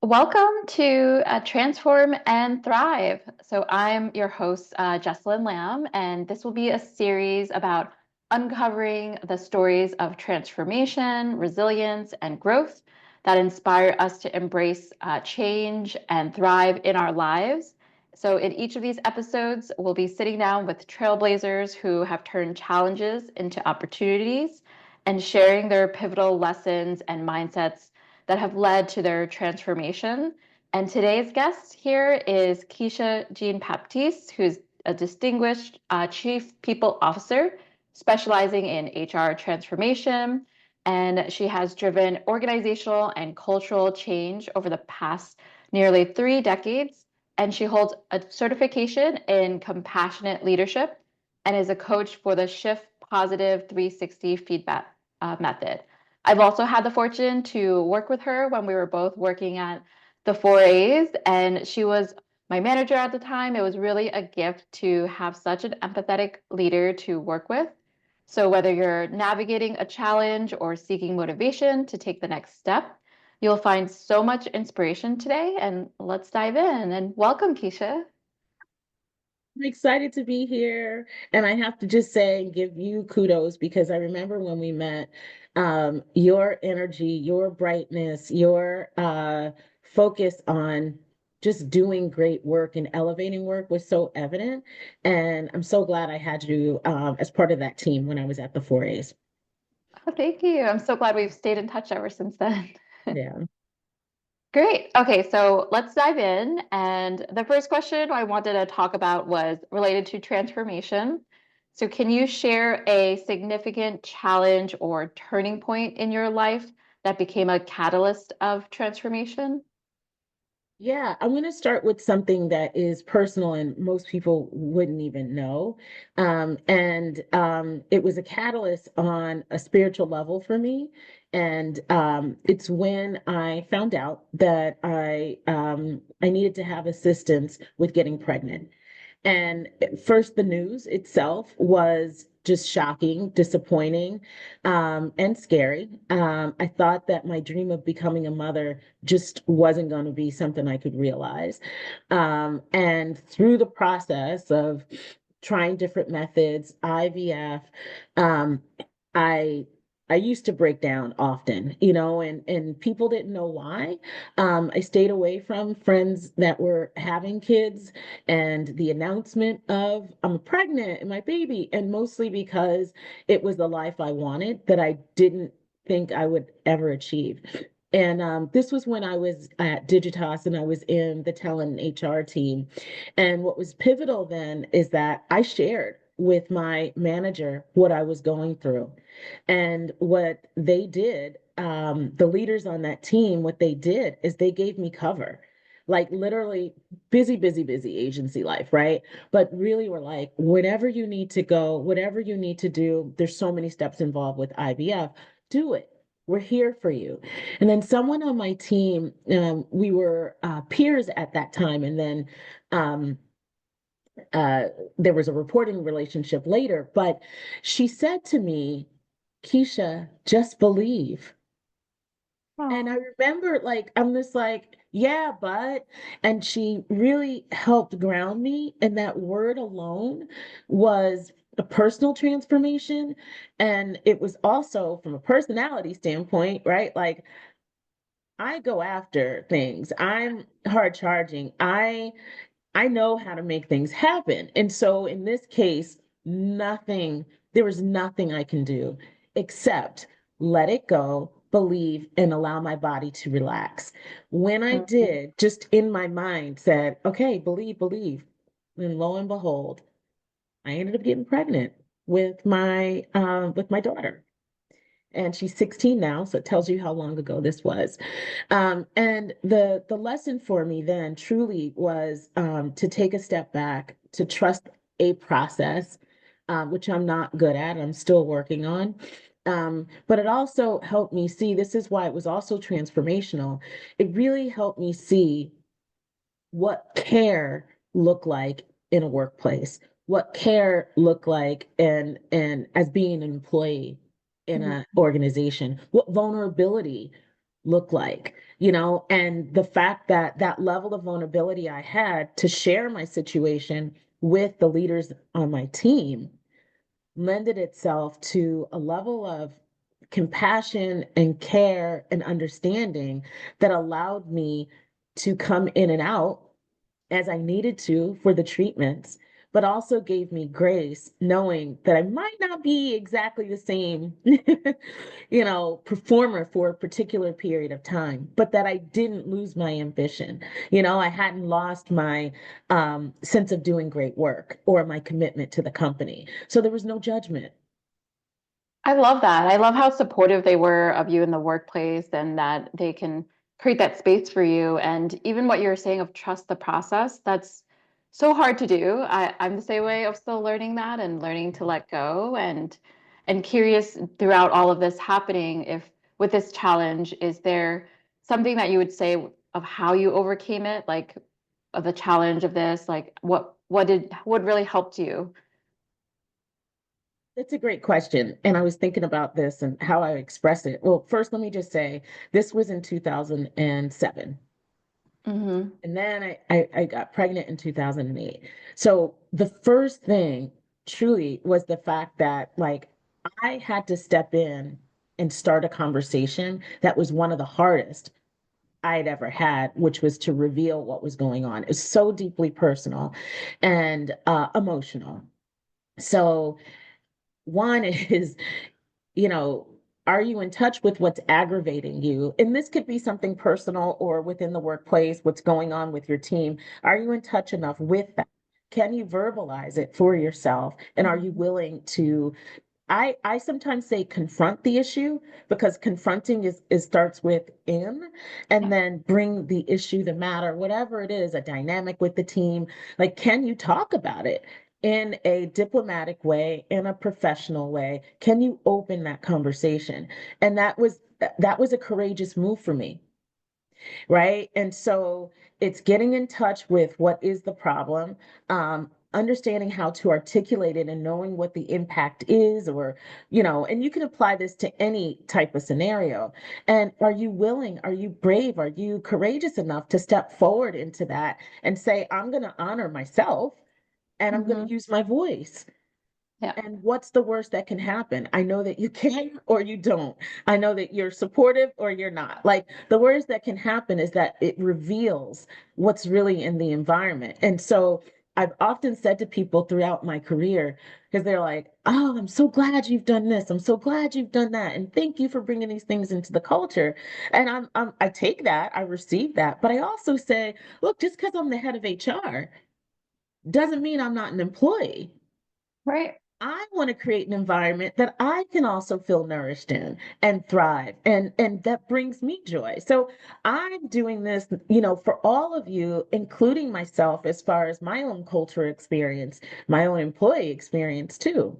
Welcome to Transform and Thrive. So, I'm your host, Jessalin Lam, and this will be a series about uncovering the stories of transformation, resilience, and growth that inspire us to embrace change and thrive in our lives. So, in each of these episodes, we'll be sitting down with trailblazers who have turned challenges into opportunities and sharing their pivotal lessons and mindsets that have led to their transformation. And today's guest here is Keesha Jean-Baptiste, who's a distinguished Chief People Officer specializing in HR transformation. And she has driven organizational and cultural change over the past nearly 3 decades. And she holds a certification in compassionate leadership and is a coach for the Shift Positive 360 feedback method. I've also had the fortune to work with her when we were both working at the 4As, and she was my manager at the time. It was really a gift to have such an empathetic leader to work with. So, whether you're navigating a challenge or seeking motivation to take the next step, you'll find so much inspiration today. And let's dive in. And welcome, Keesha. I'm excited to be here. And I have to just say, give you kudos because I remember when we met, your energy, your brightness, your focus on just doing great work and elevating work was so evident. And I'm so glad I had you as part of that team when I was at the 4As. Oh, thank you. I'm so glad we've stayed in touch ever since then. Yeah. Great. Okay, so let's dive in. And the first question I wanted to talk about was related to transformation. So, can you share a significant challenge or turning point in your life that became a catalyst of transformation? Yeah, I'm going to start with something that is personal and most people wouldn't even know. And it was a catalyst on a spiritual level for me. And it's when I found out that I needed to have assistance with getting pregnant. And at first, the news itself was just shocking, disappointing, and scary. I thought that my dream of becoming a mother just wasn't going to be something I could realize. And through the process of trying different methods, IVF, um, I I used to break down often, and people didn't know why. I stayed away from friends that were having kids and the announcement of I'm pregnant and my baby, and mostly because it was the life I wanted that I didn't think I would ever achieve. And this was when I was at Digitas and I was in the talent and HR team. And what was pivotal then is that I shared with my manager what I was going through. And what they did, the leaders on that team, what they did is they gave me cover, like literally busy, busy, busy agency life, right? But really were like, whatever you need to go, whatever you need to do, there's so many steps involved with IVF, do it. We're here for you. And then someone on my team, we were peers at that time. And then um, uh, there was a reporting relationship later, but she said to me, Keesha, just believe. And I Oh. remember, like, I'm just like, yeah, but, and she really helped ground me. And that word alone was a personal transformation. And it was also from a personality standpoint, right? Like, I go after things. I'm hard charging. I know how to make things happen. And so in this case, there was nothing I can do except let it go, believe, and allow my body to relax. When I Mhm. did, just in my mind said, okay, believe, believe. And lo and behold, I ended up getting pregnant with my daughter. And she's 16 now, so it tells you how long ago this was. And the lesson for me then truly was to take a step back, to trust a process, which I'm not good at. I'm still working on. But it also helped me see this is why it was also transformational. It really helped me see what care looked like in a workplace, what care looked like and as being an employee in Mhm. an organization, what vulnerability look like, you know, and the fact that that level of vulnerability I had to share my situation with the leaders on my team lended itself to a level of compassion and care and understanding that allowed me to come in and out as I needed to for the treatments, but also gave me grace, knowing that I might not be exactly the same, performer for a particular period of time, but that I didn't lose my ambition. I hadn't lost my sense of doing great work or my commitment to the company. So there was no judgment. I love that. I love how supportive they were of you in the workplace and that they can create that space for you. And even what you were saying of trust the process, that's so hard to do. I'm the same way of still learning that and learning to let go and curious throughout all of this happening, if with this challenge, is there something that you would say of how you overcame it, like of the challenge of this, like what really helped you? That's a great question. And I was thinking about this and how I express it. Well, first, let me just say this was in 2007. Mm-hmm. And then I got pregnant in 2008. So the first thing truly was the fact that, like, I had to step in and start a conversation that was one of the hardest I'd ever had, which was to reveal what was going on. It was so deeply personal and emotional. So, one is, you know, are you in touch with what's aggravating you? And this could be something personal or within the workplace, what's going on with your team. Are you in touch enough with that? Can you verbalize it for yourself? And are you willing to I sometimes say confront the issue, because confronting is starts with in, and Yeah. then bring the issue, the matter, whatever it is, a dynamic with the team. Like, can you talk about it in a diplomatic way, in a professional way? Can you open that conversation? And that was a courageous move for me, right? And so it's getting in touch with what is the problem, understanding how to articulate it and knowing what the impact is, or, and you can apply this to any type of scenario. And are you willing, are you brave, are you courageous enough to step forward into that and say, I'm going to honor myself and I'm going to Mm-hmm. use my voice? Yeah. And what's the worst that can happen? I know that you can or you don't. I know that you're supportive or you're not. Like, the worst that can happen is that it reveals what's really in the environment. And so I've often said to people throughout my career, because they're like, oh, I'm so glad you've done this. I'm so glad you've done that. And thank you for bringing these things into the culture. And I take that, I receive that. But I also say, look, just because I'm the head of HR doesn't mean I'm not an employee. Right. I want to create an environment that I can also feel nourished in and thrive, and that brings me joy. So I'm doing this, for all of you, including myself, as far as my own culture experience, my own employee experience too.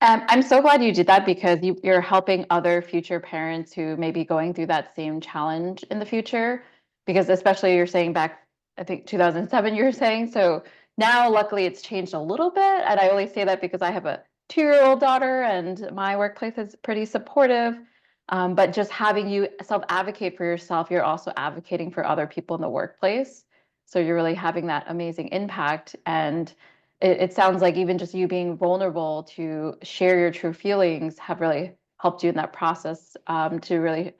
I'm so glad you did that because you're helping other future parents who may be going through that same challenge in the future. Because especially you're saying back, I think 2007, you were saying. So now, luckily, it's changed a little bit. And I only say that because I have a 2-year-old daughter and my workplace is pretty supportive. But just having you self-advocate for yourself, you're also advocating for other people in the workplace. So you're really having that amazing impact. And it sounds like even just you being vulnerable to share your true feelings have really helped you in that process, to really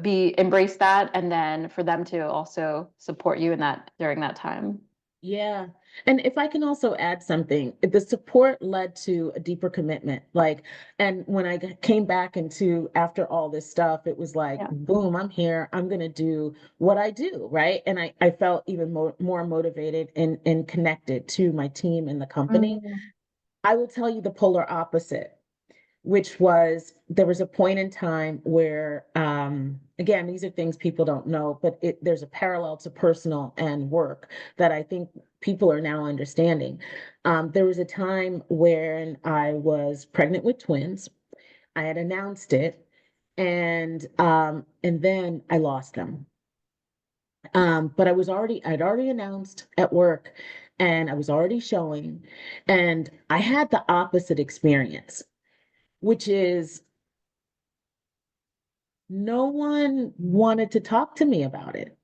be embrace that and then for them to also support you in that during that time. Yeah. And if I can also add something, the support led to a deeper commitment. Like, and when I came back into after all this stuff, it was like, Yeah. boom, I'm here. I'm going to do what I do. Right. And I felt even more motivated and connected to my team and the company. Mm. I will tell you the polar opposite, which was there was a point in time where, again, these are things people don't know, but there's a parallel to personal and work that I think people are now understanding. There was a time when I was pregnant with twins. I had announced it, and then I lost them. But I'd already announced at work, and I was already showing, and I had the opposite experience, which is no one wanted to talk to me about it.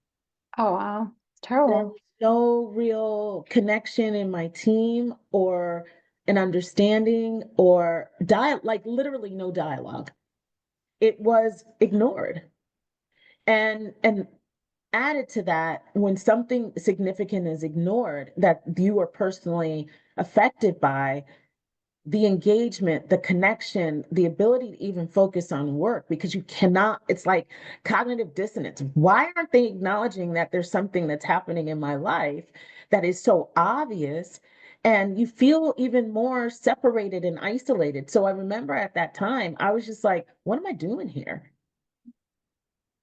Oh, wow. It's There terrible. was no real connection in my team or an understanding or like literally no dialogue. It was ignored. And added to that, when something significant is ignored that you are personally affected by, the engagement, the connection, the ability to even focus on work, because you cannot, it's like cognitive dissonance. Why aren't they acknowledging that there's something that's happening in my life that is so obvious? And you feel even more separated and isolated. So I remember at that time, I was just like, what am I doing here?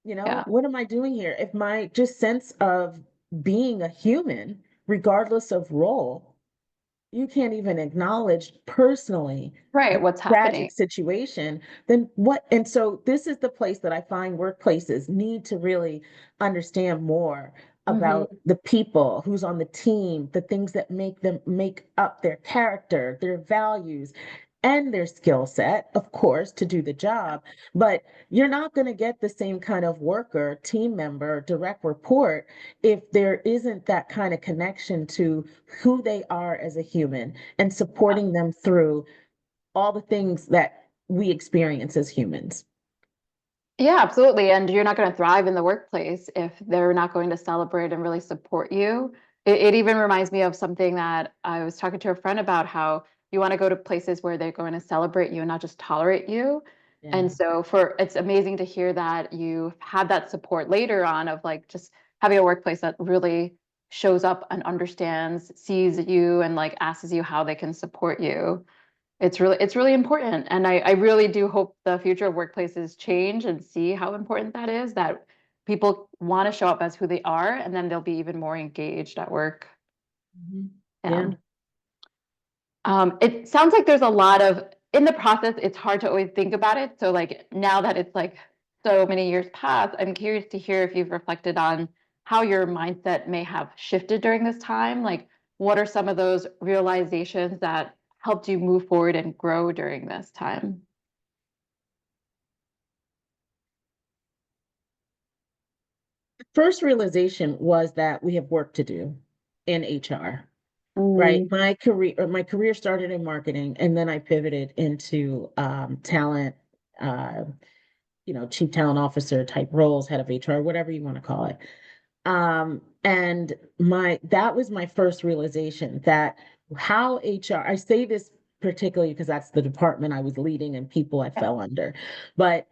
Yeah. What am I doing here? If my just sense of being a human, regardless of role, you can't even acknowledge personally Right. the What's happening? tragic situation, then what? And so this is the place that I find workplaces need to really understand more about Hmm. the people who's on the team, the things that make them make up their character, their values, and their skill set, of course, to do the job. But you're not going to get the same kind of worker, team member, direct report if there isn't that kind of connection to who they are as a human and supporting them through all the things that we experience as humans. Yeah, absolutely. And you're not going to thrive in the workplace if they're not going to celebrate and really support you. It even reminds me of something that I was talking to a friend about, how you want to go to places where they're going to celebrate you and not just tolerate you. Yeah. And so it's amazing to hear that you had that support later on of like just having a workplace that really shows up and understands, sees you and like asks you how they can support you. It's really important. And I really do hope the future of workplaces change and see how important that is, that people want to show up as who they are, and then they'll be even more engaged at work. Mhm. Yeah. Yeah. It sounds like there's a lot of, in the process, it's hard to always think about it. So like now that it's like so many years past, I'm curious to hear if you've reflected on how your mindset may have shifted during this time. Like, what are some of those realizations that helped you move forward and grow during this time? First realization was that we have work to do in HR, right? Mm, My career started in marketing, and then I pivoted into talent, uh, chief talent officer type roles, head of HR, whatever you want to call it. And my that was my first realization that how HR, I say this particularly because that's the department I was leading and people I yeah. fell under. But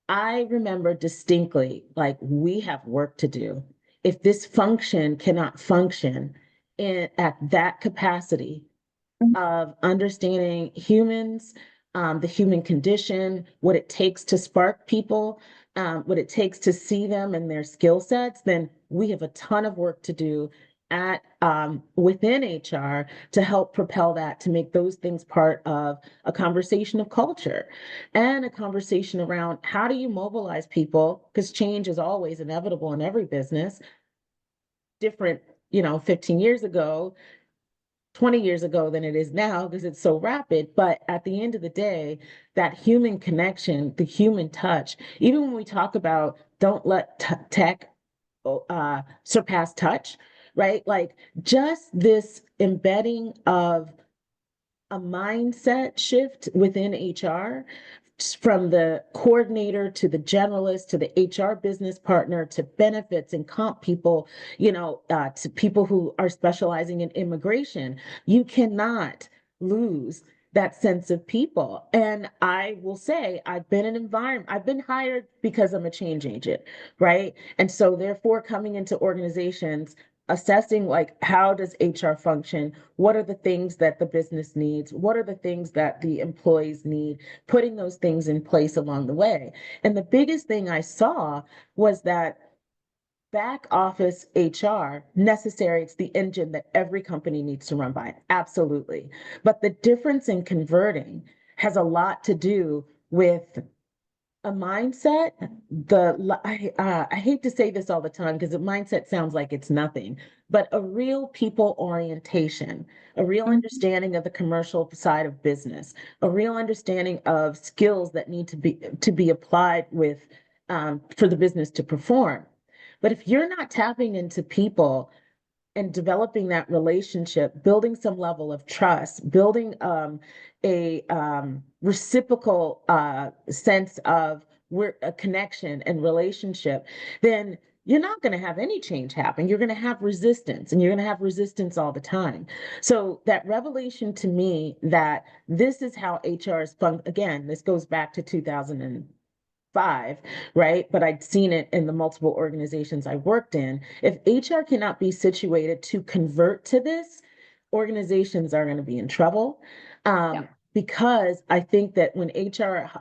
I remember distinctly, like, we have work to do. If this function cannot function at that capacity of understanding humans, the human condition, what it takes to spark people, what it takes to see them and their skill sets, then we have a ton of work to do at within HR to help propel that, to make those things part of a conversation of culture and a conversation around how do you mobilize people, because change is always inevitable in every business. Different, 15 years ago, 20 years ago than it is now because it's so rapid. But at the end of the day, that human connection, the human touch, even when we talk about don't let tech surpass touch, right? Like, just this embedding of a mindset shift within HR, from the coordinator to the generalist to the HR business partner to benefits and comp people, to people who are specializing in immigration. You cannot lose that sense of people. And I will say, I've been hired because I'm a change agent, right? And so therefore coming into organizations, assessing like how does HR function, what are the things that the business needs, what are the things that the employees need, putting those things in place along the way. And the biggest thing I saw was that back office HR, necessary, it's the engine that every company needs to run by, absolutely. But the difference in converting has a lot to do with A mindset, I hate to say this all the time because a mindset sounds like it's nothing, but a real people orientation, a real Mhm. understanding of the commercial side of business, a real understanding of skills that need to be applied with for the business to perform. But if you're not tapping into people and developing that relationship, building some level of trust, building a reciprocal sense of we're a connection and relationship, then you're not going to have any change happen. You're going to have resistance, and you're going to have resistance all the time. So that revelation to me that this is how HR is fun. Again, this goes back to 2005, right? But I'd seen it in the multiple organizations I worked in. If HR cannot be situated to convert to this, organizations are going to be in trouble. Yeah. Because I think that when HR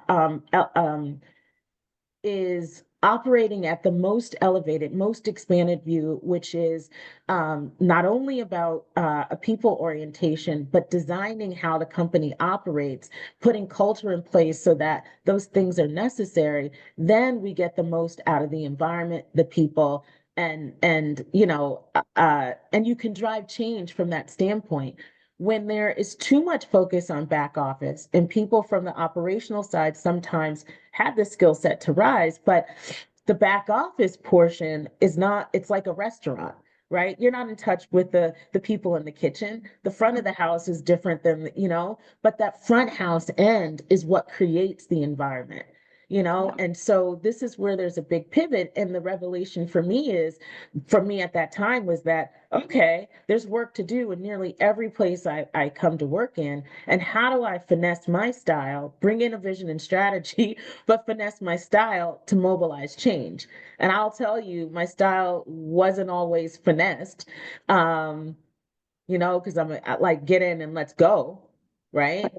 is operating at the most elevated, most expanded view, which is not only about a people orientation, but designing how the company operates, putting culture in place so that those things are necessary, then we get the most out of the environment, the people, and you can drive change from that standpoint. When there is too much focus on back office and people from the operational side sometimes have the skill set to rise, but the back office portion is not, it's like a restaurant, right? You're not in touch with the people in the kitchen. The front of the house is different than, but that front house end is what creates the environment. Yeah. And so this is where there's a big pivot. And the revelation for me at that time was that, okay, there's work to do in nearly every place I come to work in. And how do I finesse my style, bring in a vision and strategy, but finesse my style to mobilize change? And I'll tell you, my style wasn't always finessed, um, because I like get in and let's go, right?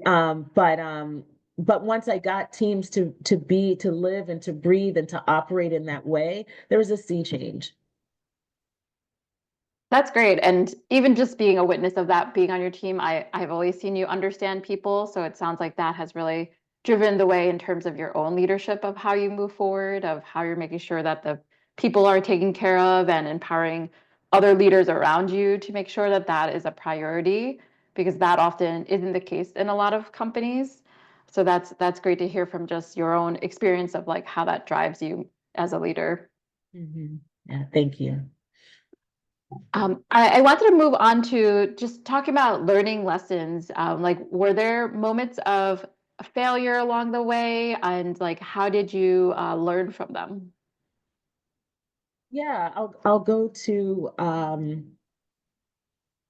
But once I got teams to live and to breathe and to operate in that way, there was a sea change. That's great. And even just being a witness of that, being on your team, I've always seen you understand people. So it sounds like that has really driven the way in terms of your own leadership of how you move forward, of how you're making sure that the people are taken care of and empowering other leaders around you to make sure that that is a priority, because that often isn't the case in a lot of companies. So that's great to hear from just your own experience of like how that drives you as a leader. Yeah, thank you. I wanted to move on to just talking about learning lessons. Like, were there moments of failure along the way, and like, how did you learn from them? Yeah, I'll go to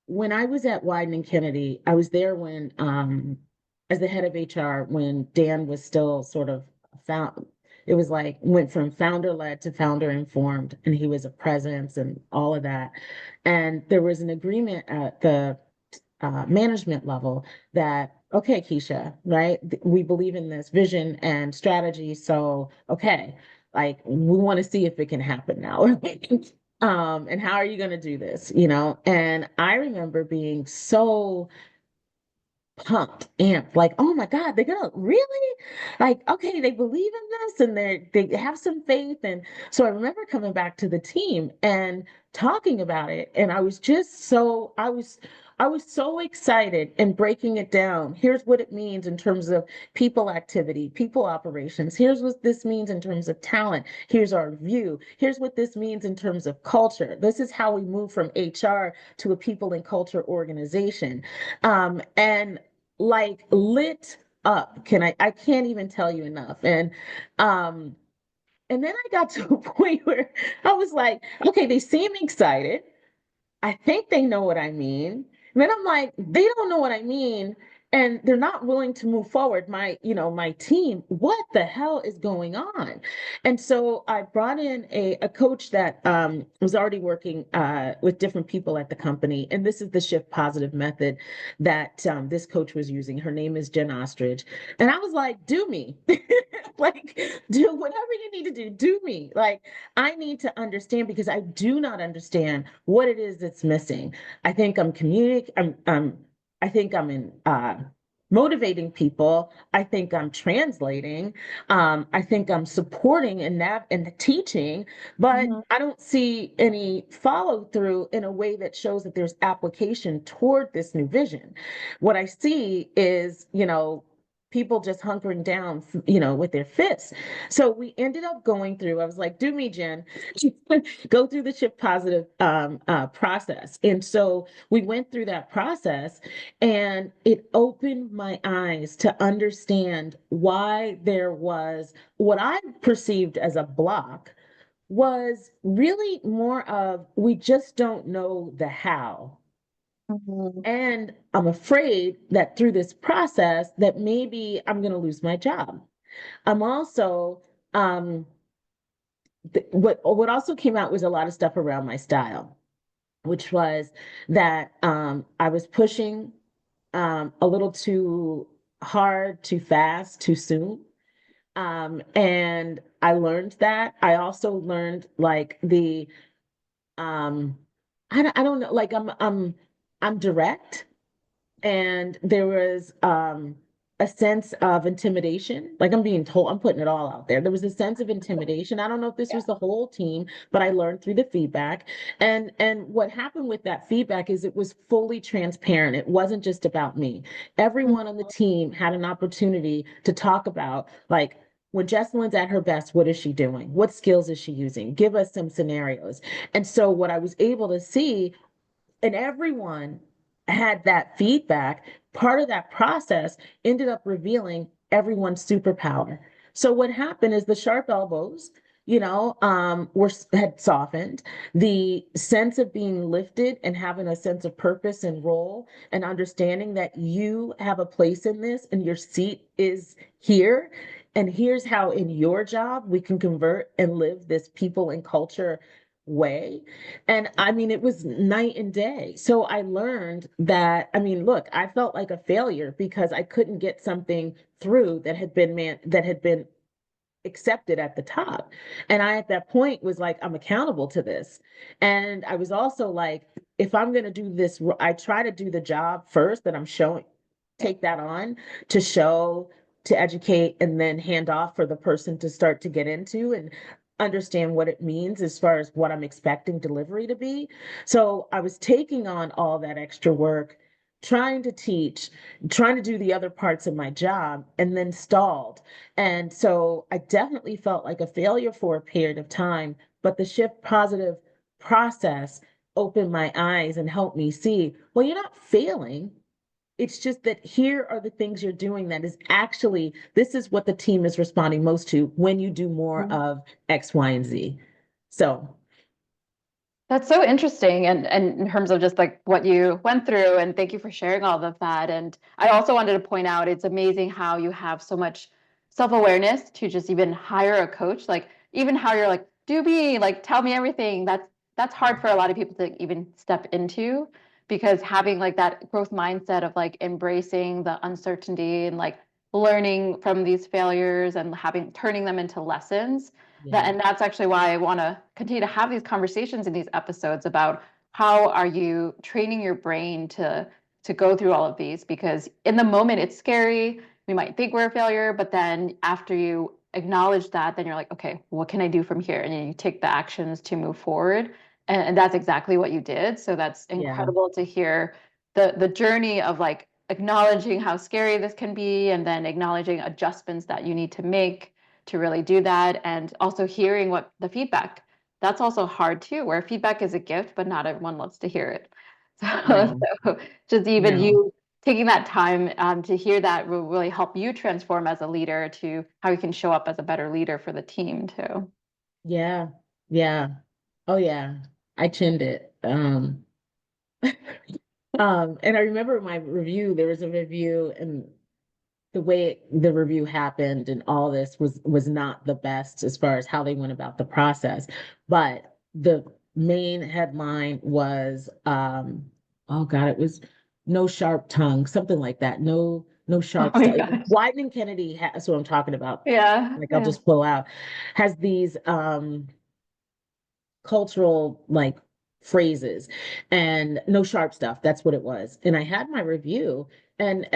when I was at Wyden and Kennedy. I was there when as the head of HR when Dan was still sort of found. It was like went from founder led to founder informed, and he was a presence and all of that. And there was an agreement at the management level that, okay, Keesha, right? We believe in this vision and strategy. So, okay, like we want to see if it can happen now. And how are you going to do this? And I remember being so pumped, amped, like, oh my God, they're gonna really like, okay, they believe in this and they have some faith. And so I remember coming back to the team and talking about it. And I was so excited and breaking it down. Here's what it means in terms of people activity, people operations. Here's what this means in terms of talent. Here's our view. Here's what this means in terms of culture. This is how we move from HR to a people and culture organization. And like lit up. I can't even tell you enough. Um and then I got to a point where I was like, okay, they seem excited. I think they know what I mean. And then I'm like, they don't know what I mean. And they're not willing to move forward. My team, what the hell is going on? And so I brought in a coach that was already working with different people at the company. And this is the shift positive method that this coach was using. Her name is Jen Ostrich. And I was like, do me. Like, do whatever you need to do me. Like, I need to understand because I do not understand what it is that's missing. I think I'm I think I'm in motivating people. I think I'm translating. I think I'm supporting and teaching, but Mhm. I don't see any follow through in a way that shows that there's application toward this new vision. What I see is, people just hunkering down, with their fists. So we ended up going through, I was like, do me, Jen, go through the shift positive process. And so we went through that process, and it opened my eyes to understand why there was what I perceived as a block was really more of we just don't know the how. Mhm. And I'm afraid that through this process that maybe I'm going to lose my job. I'm also um what also came out was a lot of stuff around my style, which was that I was pushing a little too hard, too fast, too soon. And I learned that. I also learned like um, I don't know, like I'm direct, and there was a sense of intimidation. Like I'm being told, I'm putting it all out there. There was a sense of intimidation. I don't know if this Yeah. was the whole team, but I learned through the feedback. And what happened with that feedback is it was fully transparent. It wasn't just about me. Everyone on the team had an opportunity to talk about like when Jessalin's at her best, what is she doing? What skills is she using? Give us some scenarios. And so what I was able to see, and everyone had that feedback, part of that process ended up revealing everyone's superpower. So what happened is the sharp elbows, were had softened. The sense of being lifted and having a sense of purpose and role and understanding that you have a place in this and your seat is here. And here's how in your job we can convert and live this people and culture way. And I mean, it was night and day. So I learned that, I mean, look, I felt like a failure because I couldn't get something through that had been accepted at the top. And I, at that point, was like, I'm accountable to this. And I was also like, if I'm going to do this, I try to do the job first that I'm showing, take that on to show, to educate, and then hand off for the person to start to get into and understand what it means as far as what I'm expecting delivery to be. So I was taking on all that extra work, trying to teach, trying to do the other parts of my job, and then stalled. And so I definitely felt like a failure for a period of time, but the shift positive process opened my eyes and helped me see, well, you're not failing. It's just that here are the things you're doing that is actually, this is what the team is responding most to when you do more Mhm. of X, Y, and Z. So, That's so interesting. And in terms of just like what you went through, and thank you for sharing all of that. And I also wanted to point out it's amazing how you have so much self-awareness to just even hire a coach. Like even how you're like, do me, like tell me everything. That's hard for a lot of people to even step into because having like that growth mindset of like embracing the uncertainty and like learning from these failures and having turning them into lessons that, yeah, and that's actually why I want to continue to have these conversations in these episodes about how are you training your brain to go through all of these because in the moment it's scary. We might think we're a failure, but then after you acknowledge that, then you're like, okay, what can I do from here? And then you take the actions to move forward. And that's exactly what you did. So that's yeah, incredible to hear the journey of like acknowledging how scary this can be and then acknowledging adjustments that you need to make to really do that and also hearing what the feedback that's also hard too where feedback is a gift but not everyone loves to hear it so, no, so just even no, you taking that time to hear that will really help you transform as a leader to how you can show up as a better leader for the team too. yeah, yeah, oh yeah, I chinned it. And I remember my review, there was a review, and the way the review happened and all this was not the best as far as how they went about the process. But the main headline was oh God, it was no sharp tongue, something like that. No Oh sharp my stuff. gosh. Widening Kennedy that's what I'm talking about. Yeah, Like I'll yeah. just pull out, has these cultural like phrases and no sharp stuff. That's what it was. And I had my review, and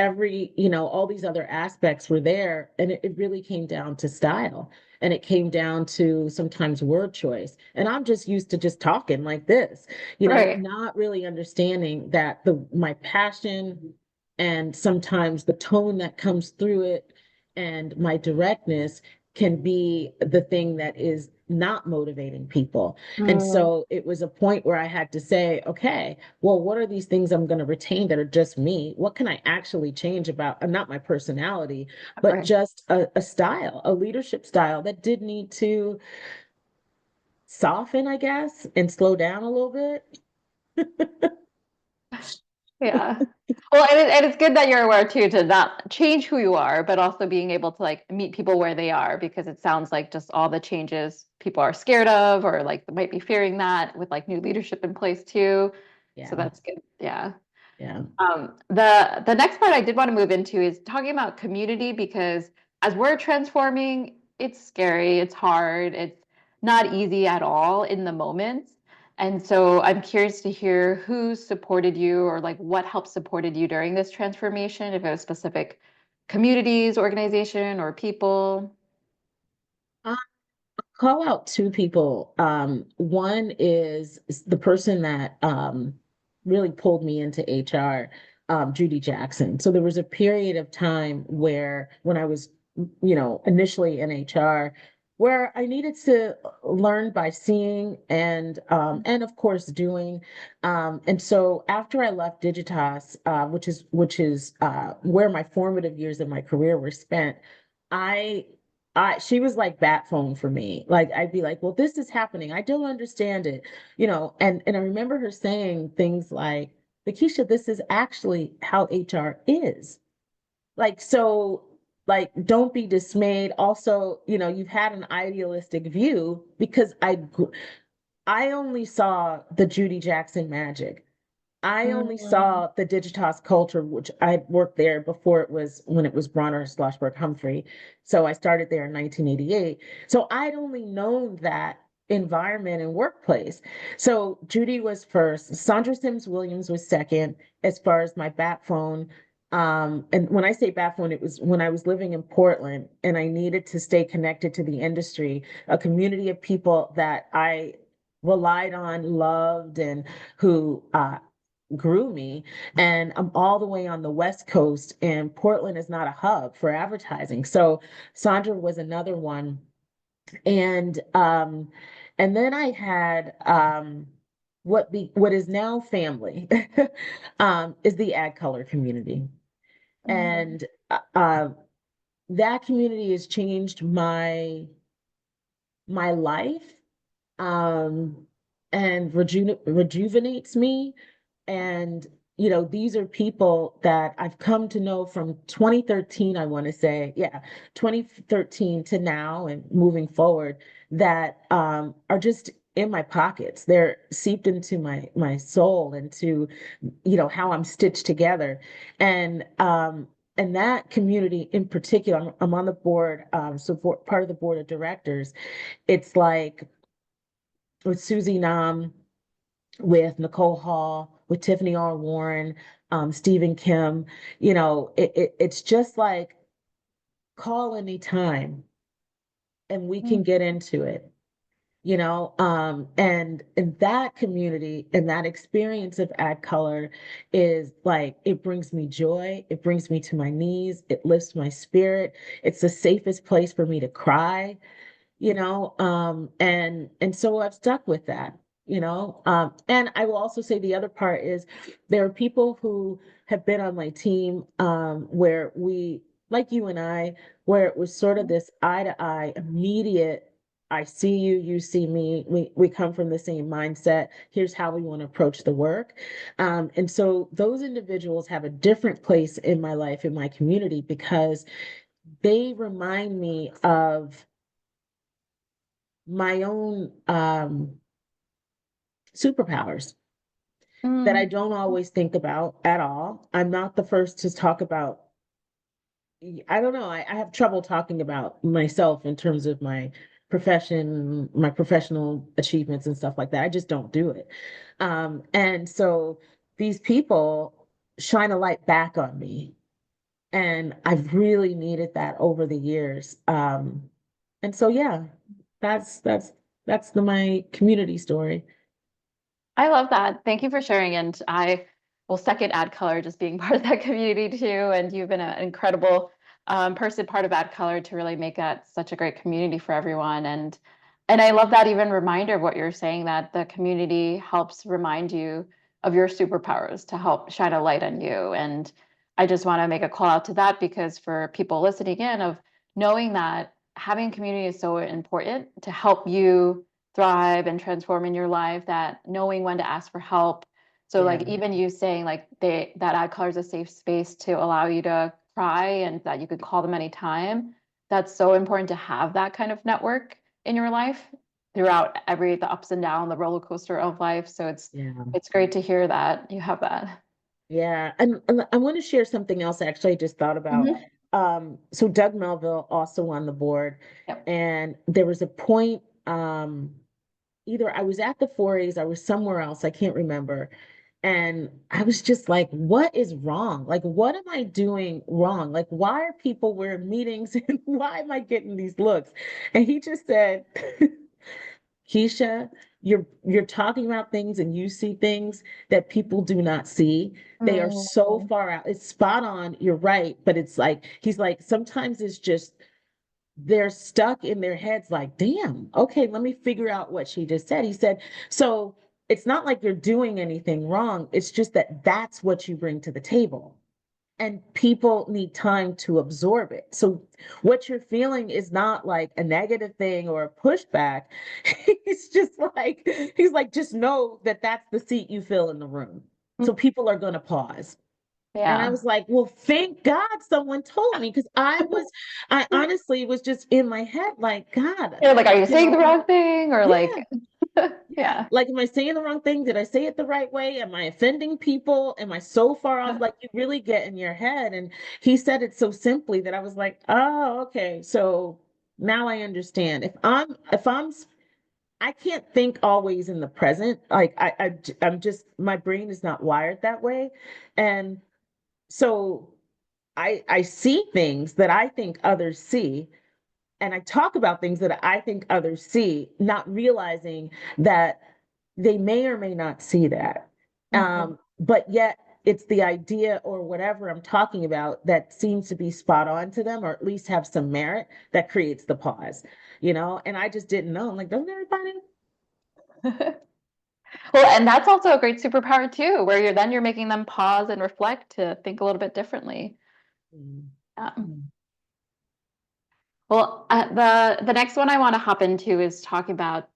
all these other aspects were there. And it really came down to style. And it came down to sometimes word choice. And I'm just used to just talking like this, Right. not really understanding that my passion and sometimes the tone that comes through it and my directness can be the thing that is not motivating people. And Mm, so it was a point where I had to say, okay, well, what are these things I'm going to retain that are just me? What can I actually change about, not my personality, but right. just a style, a leadership style that did need to soften, I guess, and slow down a little bit. Yeah. Well, and it's good that you're aware too to not change who you are, but also being able to like meet people where they are, because it sounds like just all the changes people are scared of, or like might be fearing that with like new leadership in place too. So Yeah, that's good. Yeah. yeah. The next part I did want to move into is talking about community, because as we're transforming, it's scary, it's hard, it's not easy at all in the moment. And so I'm curious to hear who supported you, or like what helped supported you during this transformation, if it was specific communities, organization, or people. I'll call out two people. One is the person that really pulled me into HR, Judy Jackson. So there was a period of time where when I was, initially in HR, where I needed to learn by seeing and of course doing. And so after I left Digitas, which is where my formative years of my career were spent, I she was like bat phone for me. Like I'd be like, well, this is happening. I don't understand it, and I remember her saying things like, Keisha, this is actually how HR is. Like, so like don't be dismayed. Also, you've had an idealistic view because I only saw the Judy Jackson magic. I only Mm, saw the Digitas culture, which I worked there before when it was Bronner Schlossberg Humphrey. So I started there in 1988. So I'd only known that environment and workplace. So Judy was first, Sandra Sims Williams was second as far as my bat phone. And when I say bat phone, it was when I was living in Portland and I needed to stay connected to the industry, a community of people that I relied on, loved, and who grew me. And I'm all the way on the West Coast, and Portland is not a hub for advertising. So Sandra was another one. And and then I had what is now family is the Ag Color community. mm, And that community has changed my life um, and rejuvenates me. And, these are people that I've come to know from 2013, I want to say, yeah, 2013 to now and moving forward that are just in my pockets. They're seeped into my soul, into, how I'm stitched together. And, and that community in particular, I'm on the board, so part of the board of directors. It's like with Susie Nam, with Nicole Hall, with Tiffany R. Warren, Stephen Kim. It's just like call anytime and we mm, can get into it. And in that community and that experience of Ag Color is like it brings me joy, it brings me to my knees, it lifts my spirit. It's the safest place for me to cry, and so I've stuck with that. And I will also say the other part is there are people who have been on my team, where we, like you and I, where it was sort of this eye to eye immediate, I see you, you see me, we come from the same mindset, here's how we want to approach the work. And so those individuals have a different place in my life, in my community, because they remind me of my own superpowers that I mm. don't always think about at all. I'm not the first to talk about, I don't know, I have trouble talking about myself in terms of my profession, my professional achievements and stuff like that. I just don't do it. And so these people shine a light back on me. And I've really needed that over the years. And so yeah, my community story. I love that. Thank you for sharing. And I will second Add Color just being part of that community too. And you've been an incredible person, part of Add Color, to really make that such a great community for everyone. And I love that even reminder of what you're saying, that the community helps remind you of your superpowers to help shine a light on you. And I just want to make a call out to that, because for people listening in, of knowing that having community is so important to help you thrive and transform in your life, that knowing when to ask for help. So Yeah. like even you saying like that Eye Color is a safe space to allow you to cry and that you could call them anytime. That's so important to have that kind of network in your life throughout the ups and downs, the roller coaster of life. So Yeah. it's great to hear that you have that. Yeah. And I want to share something else actually I just thought about. Mhm. So Doug Melville also on the board, Yep. and there was a point, either I was at the 4As, I was somewhere else, I can't remember. And I was just like, what is wrong? Like, what am I doing wrong? Like, why are people we're in meetings and why am I getting these looks? And he just said, Keesha, you're talking about things and you see things that people do not see. They are so Mm. far out. It's spot on. You're right. But it's like, he's like, sometimes it's just they're stuck in their heads like, damn, okay, let me figure out what she just said. He said, so it's not like you're doing anything wrong. It's just that that's what you bring to the table. And people need time to absorb it. So what you're feeling is not like a negative thing or a pushback. He's just like, he's like, just know that that's the seat you fill in the room. So people are going to pause. And I Yeah. was like, well, thank God someone told me because I honestly was just in my head like, God, You're like, are you you saying the know, wrong thing? Or yeah, like, yeah. yeah. Like, am I saying the wrong thing? Did I say it the right way? Am I offending people? Am I so far off? Like, you really get in your head. And he said it so simply that I was like, oh, okay. So now I understand. I can't think always in the present. Like, I'm just, my brain is not wired that way. And so I see things that I think others see, and I talk about things that I think others see, not realizing that they may or may not see that. Mhm. But yet it's the idea or whatever I'm talking about that seems to be spot on to them, or at least have some merit that creates the pause, and I just didn't know. I'm like, doesn't everybody? Well, and that's also a great superpower too, where you're making them pause and reflect to think a little bit differently. Mm. Um, well, the next one I want to hop into is talking about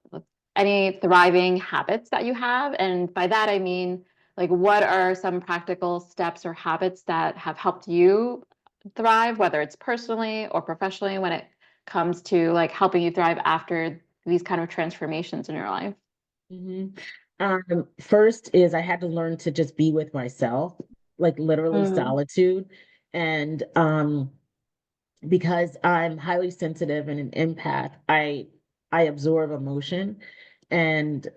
any thriving habits that you have, and by that I mean like what are some practical steps or habits that have helped you thrive, whether it's personally or professionally, when it comes to like helping you thrive after these kind of transformations in your life. Mhm. First is I had to learn to just be with myself, like literally Mm. solitude. And because I'm highly sensitive and an empath, I absorb emotion. And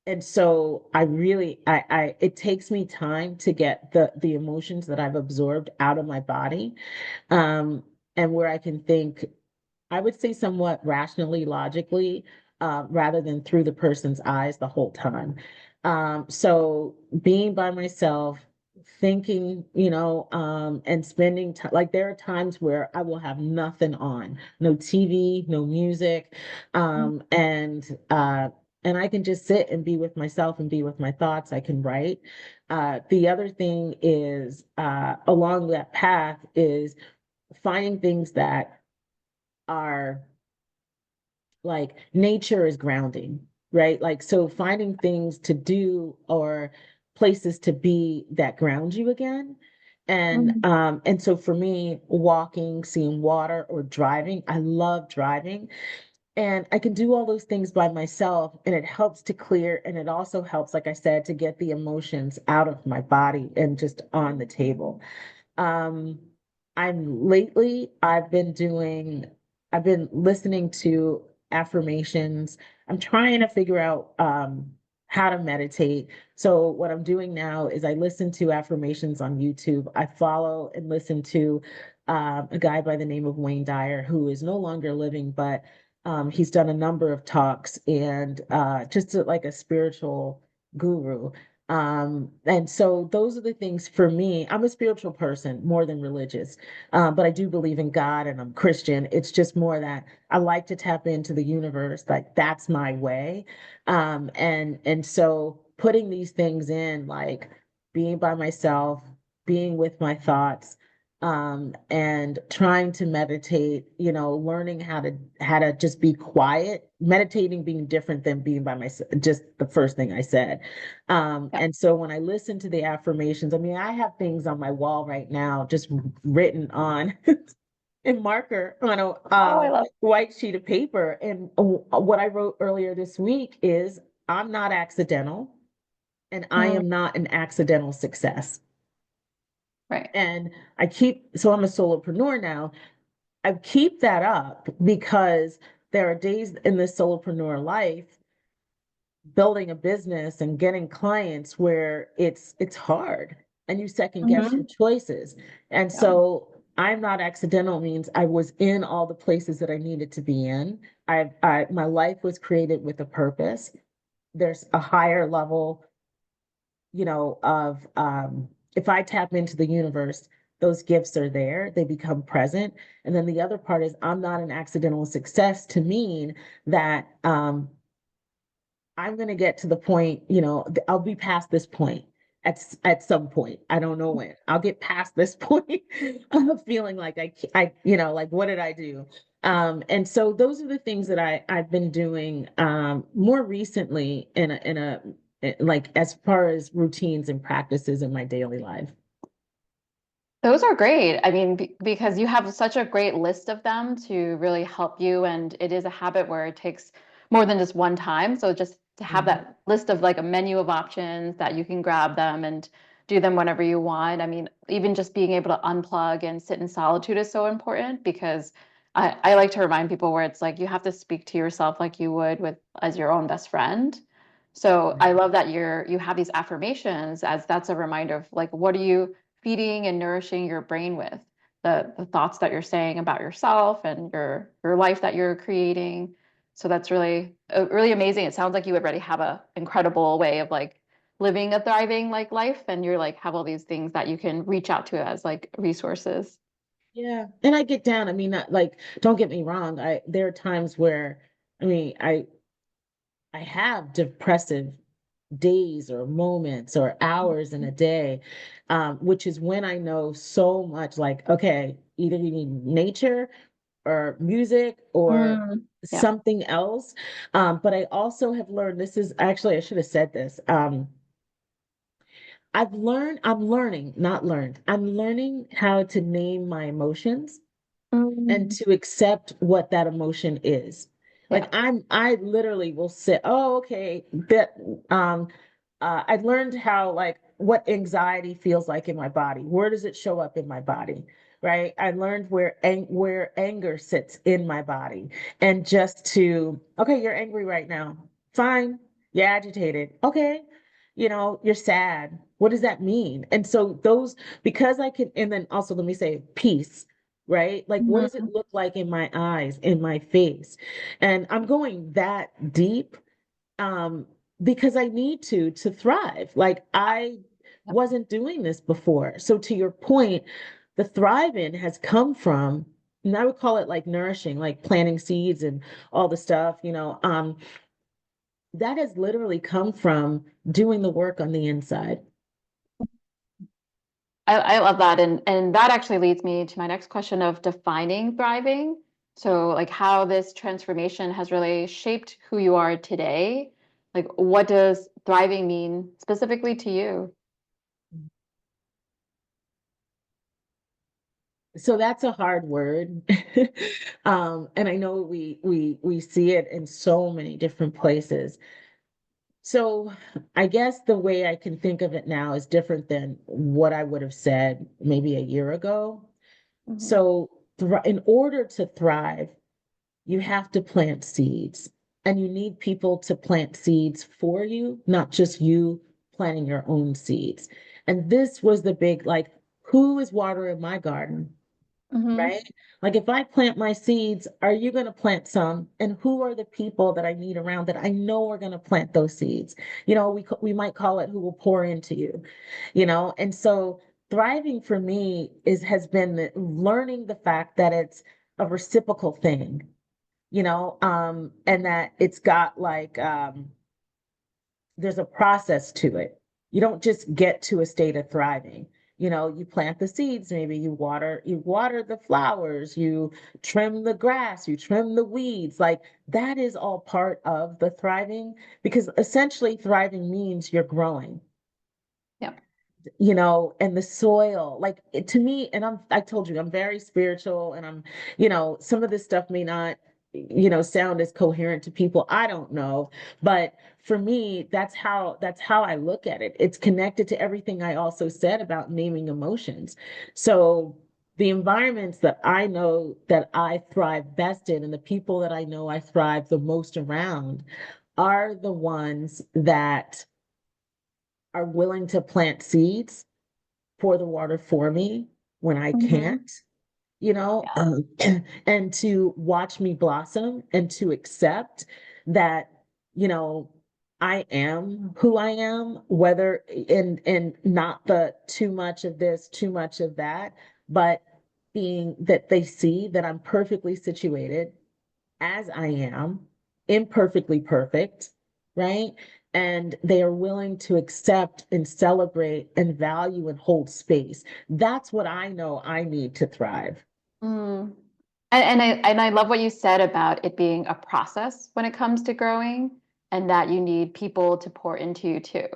and so I really I it takes me time to get the emotions that I've absorbed out of my body. Um, and where I can think, I would say somewhat rationally, logically, rather than through the person's eyes the whole time. So being by myself, thinking, and spending time, like there are times where I will have nothing on, no TV, no music, and I can just sit and be with myself and be with my thoughts. I can write. The other thing is, along that path is finding things that are like nature is grounding, right? Like, so finding things to do or places to be that ground you again. Mhm. And so for me, walking, seeing water, or driving, I love driving. And I can do all those things by myself, and it helps to clear. And it also helps, like I said, to get the emotions out of my body and just on the table. Um, I've been listening to affirmations. I'm trying to figure out how to meditate. So what I'm doing now is I listen to affirmations on YouTube. I follow and listen to a guy by the name of Wayne Dyer, who is no longer living, but he's done a number of talks and like a spiritual guru. And so those are the things for me. I'm a spiritual person more than religious, but I do believe in God and I'm Christian. It's just more that I like to tap into the universe. Like that's my way. And so putting these things in, like being by myself, being with my thoughts, and trying to meditate, learning how to just be quiet, meditating being different than being by myself, just the first thing I said. Yeah. And so when I listen to the affirmations, I mean, I have things on my wall right now just written on in marker on a Oh, I love. white sheet of paper. And what I wrote earlier this week is I'm not accidental and I Mm, am not an accidental success. right. And so I'm a solopreneur now. I keep that up because there are days in this solopreneur life building a business and getting clients where it's hard and you second guess your Hmm. choices. And Yeah. so I'm not accidental means I was in all the places that I needed to be in. My life was created with a purpose. There's a higher level, of if I tap into the universe, those gifts are there, they become present. And then the other part is I'm not an accidental success to mean that I'm going to get to the point, I'll be past this point at some point. I don't know when. I'll get past this point of feeling like like what did I do? And so those are the things that I've been doing more recently like as far as routines and practices in my daily life. Those are great. I mean, because you have such a great list of them to really help you, and it is a habit where it takes more than just one time. So just to have Mhm. that list of like a menu of options that you can grab them and do them whenever you want. I mean, even just being able to unplug and sit in solitude is so important because I like to remind people where it's like you have to speak to yourself like you would with as your own best friend. So I love that you have these affirmations as that's a reminder of like what are you feeding and nourishing your brain with the thoughts that you're saying about yourself and your life that you're creating. So that's really amazing. It sounds like you already have a incredible way of like living a thriving like life and you're like have all these things that you can reach out to as like resources. Yeah. And I get down. I mean, not, like, don't get me wrong. There are times where, I mean, I have depressive days or moments or hours in a day, which is when I know so much like, okay, either you need nature or music or Mm, yeah. something else. But I also have learned this is actually, I should have said this. I'm learning, not learned. I'm learning how to name my emotions and Mm, to accept what that emotion is. yeah. I literally will say, oh, okay, that I learned how like what anxiety feels like in my body. Where does it show up in my body? Right. I learned where anger sits in my body. And just to, okay, you're angry right now. Fine. You're agitated. Okay. You're sad. What does that mean? And so because I can, and then also let me say peace, right? Like, what does it Mhm. look like in my eyes, in my face? And I'm going that deep um, because I need to thrive. Like, I Yep. wasn't doing this before. So, to your point, the thriving has come from, and I would call it like nourishing, like planting seeds and all the stuff, that has literally come from doing the work on the inside. I love that. And that actually leads me to my next question of defining thriving. So like how this transformation has really shaped who you are today. Like what does thriving mean specifically to you? So that's a hard word. And I know we see it in so many different places. So I guess the way I can think of it now is different than what I would have said maybe a year ago. Mhm. So in order to thrive, you have to plant seeds. and you need people to plant seeds for you, not just you planting your own seeds. And this was the big, like, who is watering my garden? Hmm. Right? Like if I plant my seeds, are you going to plant some? And who are the people that I need around that I know are going to plant those seeds? We might call it who will pour into you, And so thriving for me has been learning the fact that it's a reciprocal thing, and that it's got like there's a process to it. You don't just get to a state of thriving. You plant the seeds, maybe you water the flowers, you trim the grass, you trim the weeds. Like that is all part of the thriving because essentially thriving means you're growing, Yeah. and the soil, like to me, and I told you, I'm very spiritual and some of this stuff may not, sound as coherent to people. I don't know. But for me, that's how I look at it. It's connected to everything I also said about naming emotions. So the environments that I know that I thrive best in and the people that I know I thrive the most around are the ones that are willing to plant seeds, pour the water for me when I Hmm. can't, and to watch me blossom and to accept that, you know, I am who I am, whether and not the too much of this, too much of that, but being that they see that I'm perfectly situated as I am, imperfectly perfect, right? And they are willing to accept and celebrate and value and hold space. That's what I know I need to thrive. Mm. And I love what you said about it being a process when it comes to growing, and that you need people to pour into you too.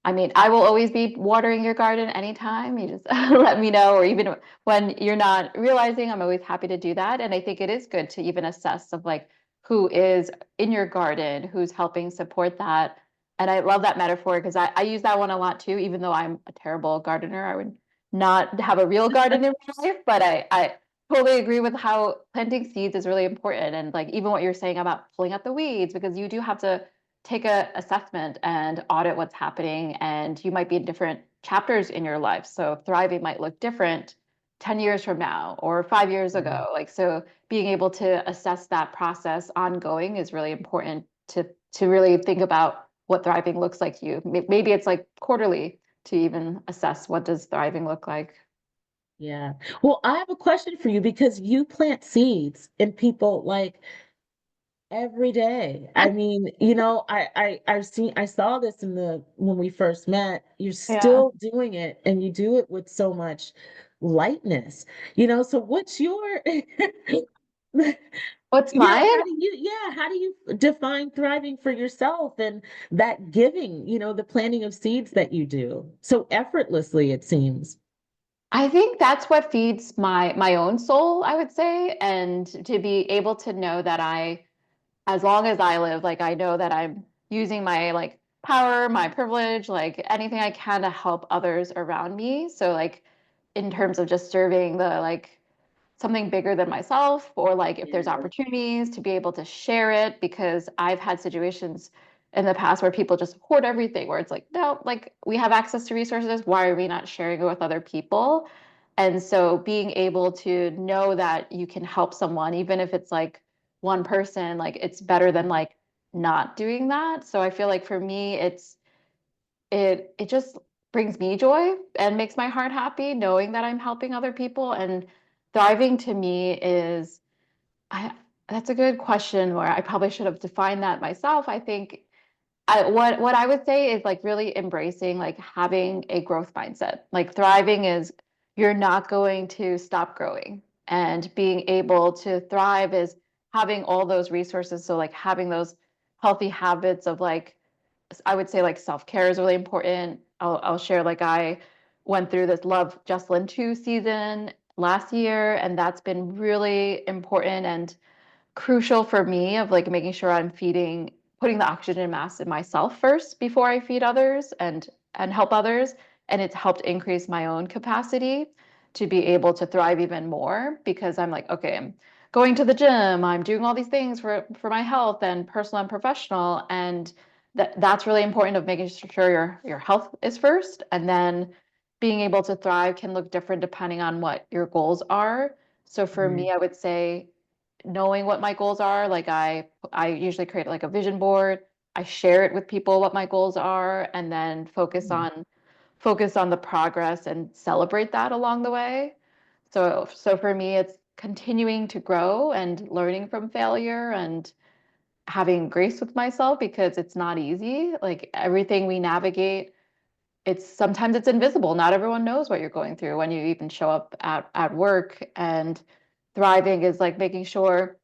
I mean, I will always be watering your garden anytime. You just let me know, or even when you're not realizing, I'm always happy to do that. And I think it is good to even assess of like who is in your garden, who's helping support that. And I love that metaphor because I use that one a lot too, even though I'm a terrible gardener. I would not have a real garden in my life, but I totally agree with how planting seeds is really important. And like even what you're saying about pulling out the weeds, because you do have to take a assessment and audit what's happening, and you might be in different chapters in your life, so thriving might look different 10 years from now or 5 years Mhm. ago, like, so being able to assess that process ongoing is really important to really think about what thriving looks like to you. Maybe it's like quarterly to even assess what does thriving look like. Yeah. Well, I have a question for you because you plant seeds in people like every day. I mean, I saw this when we first met. You're Yeah. still doing it and you do it with so much lightness. So what's your What's yeah, mine? how do you define thriving for yourself and that giving, the planting of seeds that you do so effortlessly, it seems. I think that's what feeds my own soul, I would say, and to be able to know that I, as long as I live, like I know that I'm using my like power, my privilege, like anything I can to help others around me. So like in terms of just serving the like something bigger than myself, or like if there's Yeah. opportunities to be able to share it, because I've had situations in the past where people just hoard everything, where it's like, no, like we have access to resources, why are we not sharing it with other people? And so being able to know that you can help someone, even if it's like one person, like it's better than like not doing that. So I feel like for me it just brings me joy and makes my heart happy knowing that I'm helping other people. And thriving to me is, I that's a good question where I probably should have defined that myself. I think what I would say is like really embracing like having a growth mindset. Like thriving is you're not going to stop growing, and being able to thrive is having all those resources. So like having those healthy habits of like, I would say like self-care is really important. I'll share like I went through this Love Jessalin 2 season last year, and that's been really important and crucial for me of like making sure I'm putting the oxygen mask in myself first before I feed others and help others. And it's helped increase my own capacity to be able to thrive even more, because I'm like, okay, I'm going to the gym, I'm doing all these things for my health and personal and professional. And that's really important of making sure your health is first. And then being able to thrive can look different depending on what your goals are. So for Mhm. me, I would say knowing what my goals are, like I usually create like a vision board. I share it with people what my goals are and then focus on the progress and celebrate that along the way. So for me, it's continuing to grow and learning from failure and having grace with myself because it's not easy. Like everything we navigate, it's sometimes it's invisible. Not everyone knows what you're going through when you even show up at work. And thriving is like making sure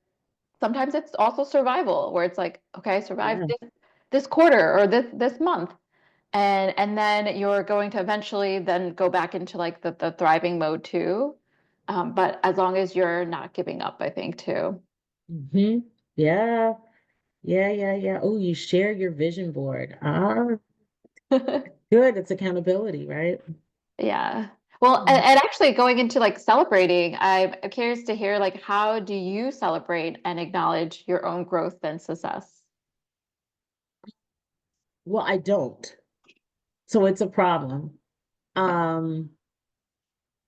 sometimes it's also survival, where it's like, okay, I survived Yeah. this quarter or this month. And then you're going to eventually then go back into like the thriving mode too. But as long as you're not giving up, I think too. Hmm. Yeah. Yeah. Yeah. Yeah. Oh, you share your vision board. Ah, good. It's accountability, right? Yeah. Well, Mhm. and actually going into like celebrating, I'm curious to hear like how do you celebrate and acknowledge your own growth and success? Well, I don't. So it's a problem. Yeah. Um,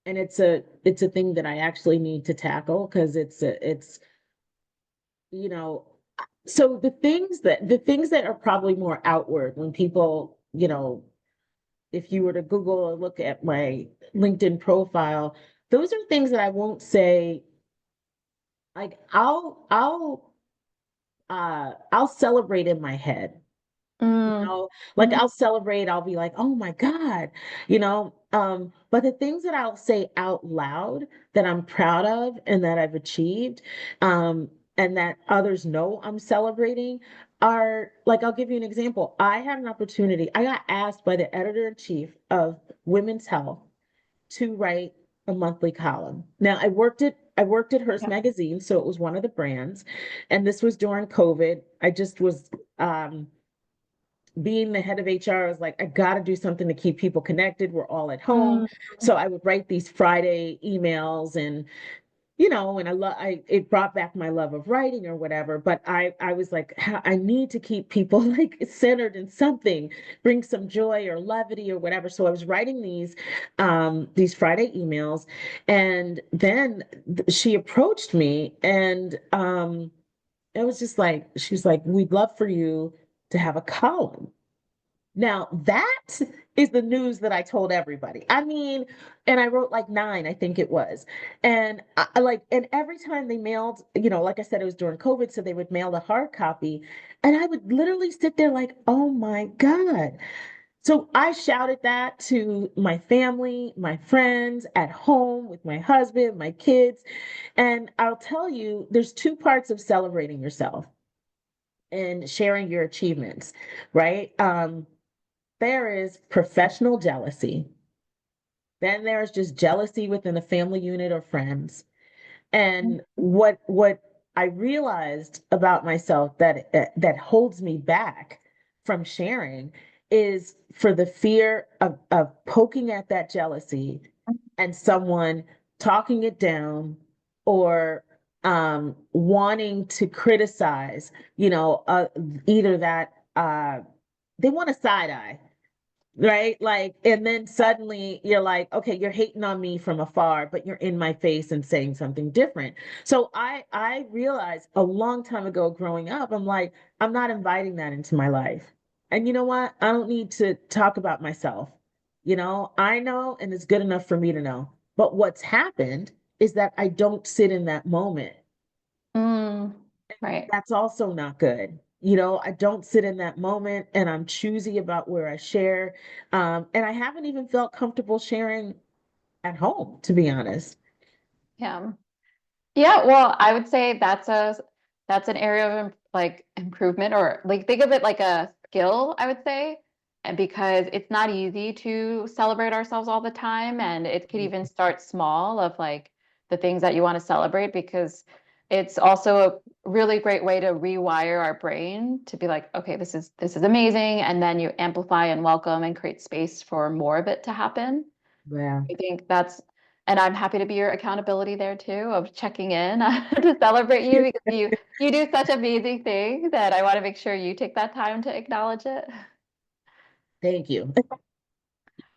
and it's a thing that I actually need to tackle because it's you know, so the things that are probably more outward when people, if you were to Google or look at my LinkedIn profile, those are things that I won't say. Like I'll celebrate in my head. Mm, Like mhm. I'll celebrate, I'll be like, oh my God. But the things that I'll say out loud that I'm proud of and that I've achieved, and that others know I'm celebrating are like, I'll give you an example. I had an opportunity, I got asked by the editor-in-chief of Women's Health to write a monthly column. Now I worked at Hearst Yeah. magazine, so it was one of the brands, and this was during COVID. I just was being the head of HR, I was like, I got to do something to keep people connected. We're all at home. Mm, So I would write these Friday emails and it brought back my love of writing or whatever. But I was like, I need to keep people like centered in something, bring some joy or levity or whatever. So I was writing these Friday emails. And then she approached me and it was just like, she was like, we'd love for you to have a column. Now, that is the news that I told everybody. I mean, and I wrote like nine, I think it was. And every time they mailed, like I said, it was during COVID, so they would mail the hard copy. And I would literally sit there like, oh my God. So I shouted that to my family, my friends at home with my husband, my kids. And I'll tell you, there's two parts of celebrating yourself and sharing your achievements, right? There is professional jealousy. Then there's just jealousy within a family unit or friends. And what I realized about myself that holds me back from sharing is for the fear of poking at that jealousy and someone talking it down or wanting to criticize, either that they want a side eye, right? Like, and then suddenly you're like, okay, you're hating on me from afar, but you're in my face and saying something different. So I realized a long time ago growing up, I'm like, I'm not inviting that into my life. And you know what? I don't need to talk about myself. I know, and it's good enough for me to know. But what's happened is that I don't sit in that moment. mm, right. That's also not good. I don't sit in that moment and I'm choosy about where I share. And I haven't even felt comfortable sharing at home, to be honest. Yeah. Yeah, well, I would say that's an area of like improvement or like think of it like a skill, I would say. And because it's not easy to celebrate ourselves all the time and it could even start small of like the things that you want to celebrate because it's also a really great way to rewire our brain to be like, okay, this is amazing and then you amplify and welcome and create space for more of it to happen. Yeah. I think that's And I'm happy to be your accountability there too, of checking in to celebrate you because you do such amazing things that I want to make sure you take that time to acknowledge it. Thank you. I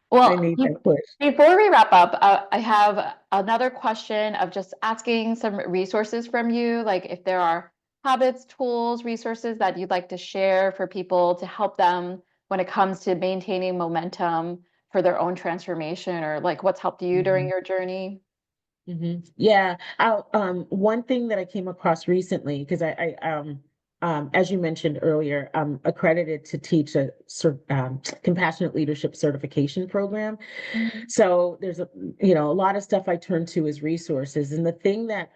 Well, need that push. before we wrap up, I have another question of just asking some resources from you, like if there are habits, tools, resources that you'd like to share for people to help them when it comes to maintaining momentum for their own transformation, or like what's helped you during Mhm. your journey. Yeah. One thing that I came across recently, because as you mentioned earlier, I'm accredited to teach a compassionate leadership certification program. Mhm. So there's a lot of stuff I turn to as resources. And the thing that,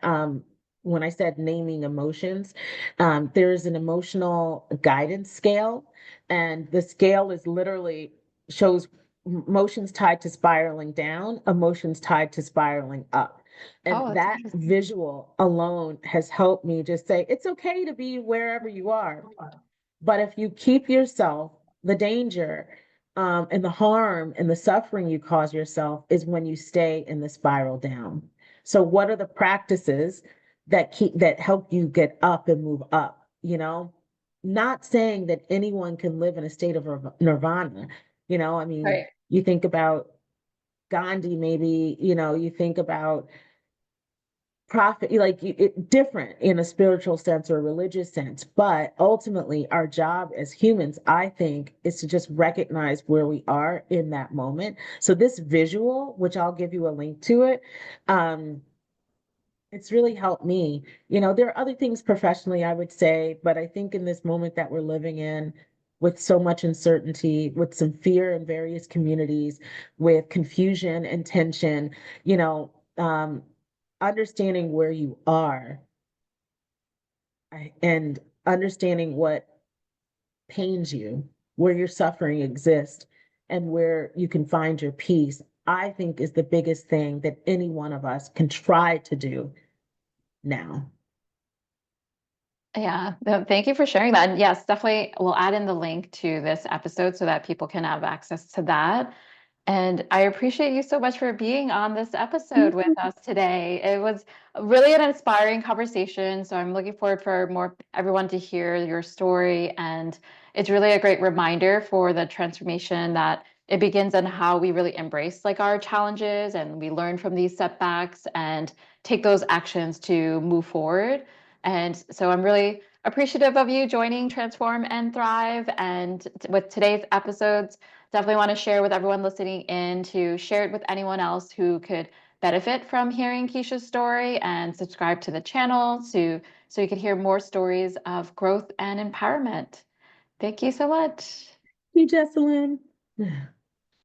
when I said naming emotions, there's an emotional guidance scale, and the scale is literally shows emotions tied to spiraling down, emotions tied to spiraling up. And Oh, that's that interesting. visual alone has helped me just say, it's okay to be wherever you are. But if you keep yourself, the danger and the harm and the suffering you cause yourself is when you stay in the spiral down. So what are the practices that help you get up and move up? Not saying that anyone can live in a state of nirvana. I mean, Right. you think about Gandhi, maybe, you think about profit, like different in a spiritual sense or a religious sense. But ultimately, our job as humans, I think, is to just recognize where we are in that moment. So this visual, which I'll give you a link to it, um, it's really helped me. There are other things professionally, I would say, but I think in this moment that we're living in, with so much uncertainty, with some fear in various communities, with confusion and tension, you know, understanding where you are and understanding what pains you, where your suffering exists, and where you can find your peace, I think is the biggest thing that any one of us can try to do now. Yeah, no, thank you for sharing that. And yes, definitely we'll add in the link to this episode so that people can have access to that. And I appreciate you so much for being on this episode with us today. It was really an inspiring conversation. So I'm looking forward for more everyone to hear your story. And it's really a great reminder for the transformation that it begins in how we really embrace like our challenges and we learn from these setbacks and take those actions to move forward. And so I'm really appreciative of you joining Transform and Thrive. And with today's episodes, definitely want to share with everyone listening in to share it with anyone else who could benefit from hearing Keesha's story, and subscribe to the channel so you can hear more stories of growth and empowerment. Thank you so much. You, Jessalyn.